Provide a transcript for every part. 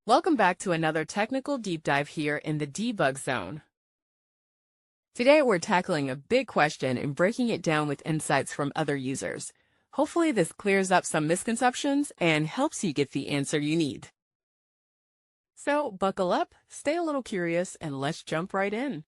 Welcome back to another technical deep dive here in the debug zone. Today we're tackling a big question and breaking it down with insights from other users. Hopefully this clears up some misconceptions and helps you get the answer you need. So buckle up, stay a little curious, and let's jump right in.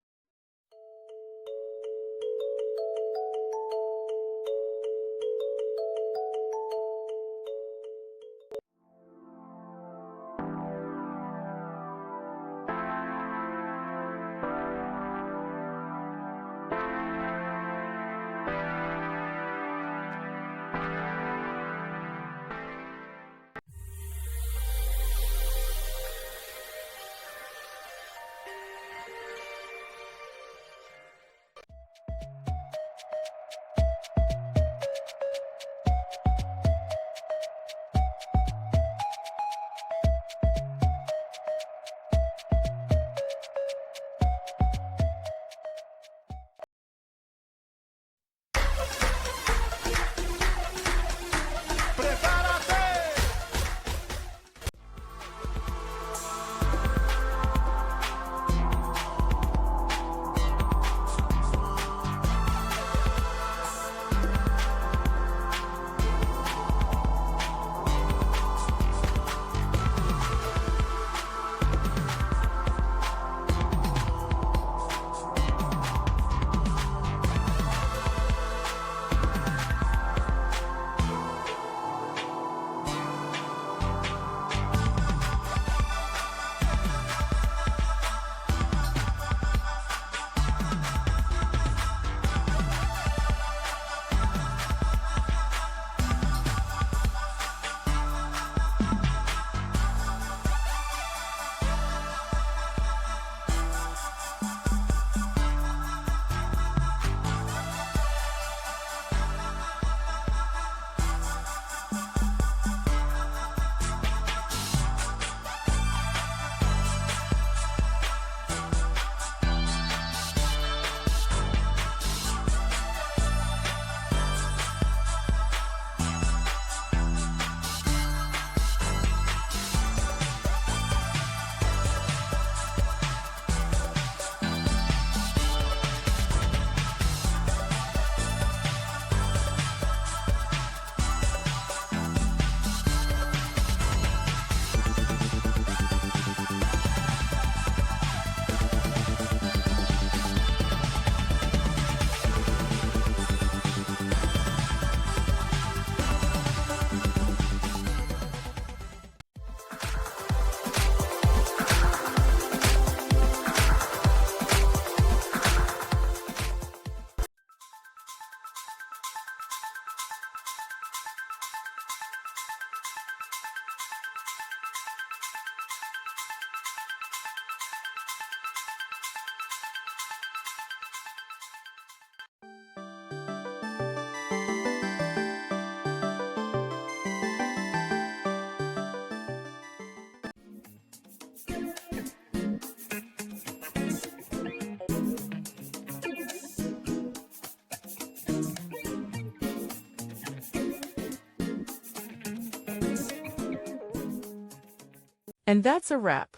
And that's a wrap.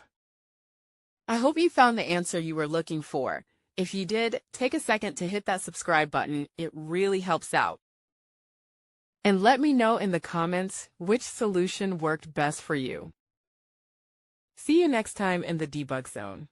I hope you found the answer you were looking for. If you did, take a second to hit that subscribe button. It really helps out. And let me know in the comments which solution worked best for you. See you next time in the debug zone.